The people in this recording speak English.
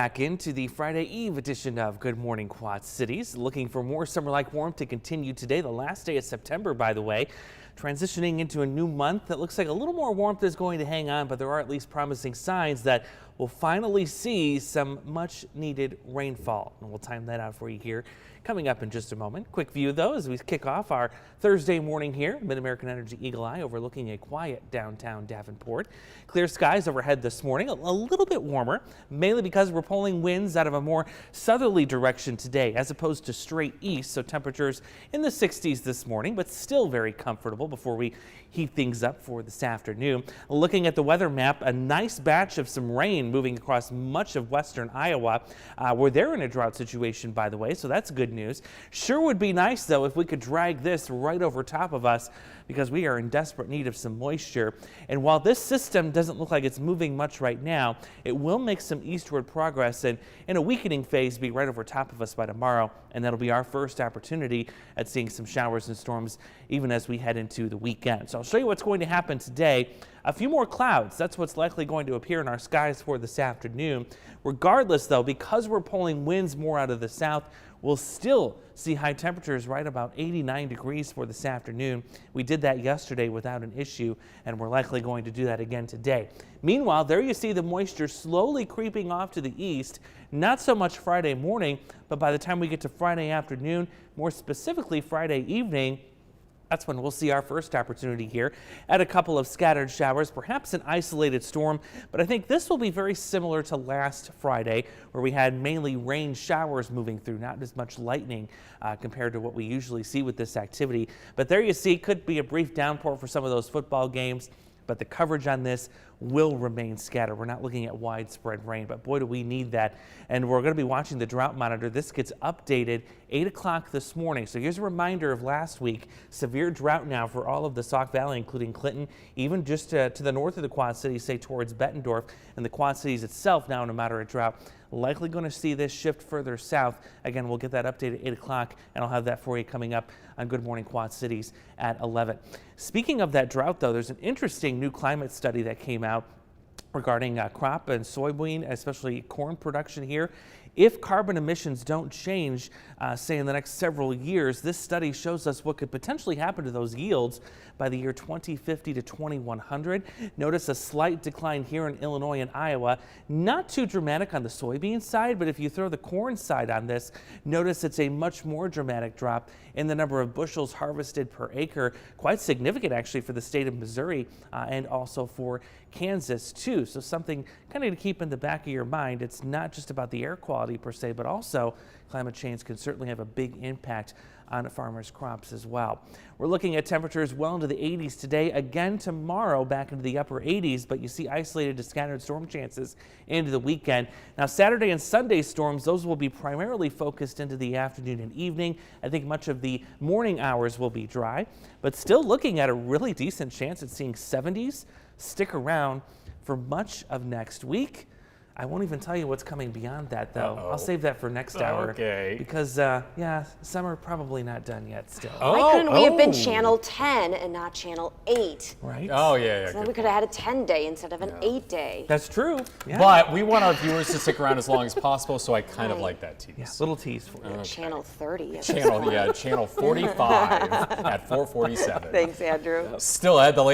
Back into the Friday Eve edition of Good Morning Quad Cities. Looking for more summer-like warmth to continue today, the last day of September, by the way. Transitioning into a new month that looks like a little more warmth is going to hang on, but there are at least promising signs that we'll finally see some much needed rainfall. And we'll time that out for you here coming up in just a moment. Quick view though as we kick off our Thursday morning here. Mid-American Energy Eagle Eye overlooking a quiet downtown Davenport. Clear skies overhead this morning, a little bit warmer, mainly because we're pulling winds out of a more southerly direction today as opposed to straight east. So temperatures in the 60s this morning, but still very comfortable before we heat things up for this afternoon. Looking at the weather map, a nice batch of some rain moving across much of western Iowa, where they're in a drought situation, by the way, so that's good news. Sure would be nice, though, if we could drag this right over top of us because we are in desperate need of some moisture. And while this system doesn't look like it's moving much right now, it will make some eastward progress and in a weakening phase be right over top of us by tomorrow. And that'll be our first opportunity at seeing some showers and storms even as we head into the weekend. So I'll show you what's going to happen today. A few more clouds. That's what's likely going to appear in our skies for this afternoon. Regardless, though, because we're pulling winds more out of the south, we'll still see high temperatures right about 89 degrees for this afternoon. We did that yesterday without an issue, and we're likely going to do that again today. Meanwhile, there you see the moisture slowly creeping off to the east. Not so much Friday morning, but by the time we get to Friday afternoon, more specifically Friday evening, that's when we'll see our first opportunity here at a couple of scattered showers, perhaps an isolated storm. But I think this will be very similar to last Friday, where we had mainly rain showers moving through, not as much lightning compared to what we usually see with this activity. But there you see, could be a brief downpour for some of those football games. But the coverage on this will remain scattered. We're not looking at widespread rain, but boy, do we need that. And we're going to be watching the drought monitor. This gets updated 8 o'clock this morning. So here's a reminder of last week. Severe drought now for all of the Sauk Valley, including Clinton, even just to the north of the Quad Cities, say towards Bettendorf, and the Quad Cities itself now in a moderate drought. Likely going to see this shift further south. Again, we'll get that updated at 8 o'clock, and I'll have that for you coming up on Good Morning Quad Cities at 11. Speaking of that drought, though, there's an interesting new climate study that came out regarding crop and soybean, especially corn production here. If carbon emissions don't change, say in the next several years, this study shows us what could potentially happen to those yields by the year 2050 to 2100. Notice a slight decline here in Illinois and Iowa. Not too dramatic on the soybean side, but if you throw the corn side on this, notice it's a much more dramatic drop in the number of bushels harvested per acre. Quite significant, actually, for the state of Missouri and also for Kansas, too. So something kind of to keep in the back of your mind. It's not just about the air quality per se, but also climate change can certainly have a big impact on farmers' crops as well. We're looking at temperatures well into the 80s today. Again tomorrow back into the upper 80s, but you see isolated to scattered storm chances into the weekend. Now Saturday and Sunday storms, those will be primarily focused into the afternoon and evening. I think much of the morning hours will be dry, but still looking at a really decent chance at seeing 70s stick around for much of next week. I won't even tell you what's coming beyond that, though. I'll save that for next hour. Okay. Because, yeah, summer probably not done yet still. Why couldn't we have been Channel 10 and not Channel 8? Right? Oh, yeah. So then we could have had a 10-day instead of an 8-day. That's true. Yeah. But we want our viewers to stick around as long as possible, so I kind of like that tease. Yeah, little tease for you. Channel 30. Channel 45 at 4:47. Thanks, Andrew. Still ahead, the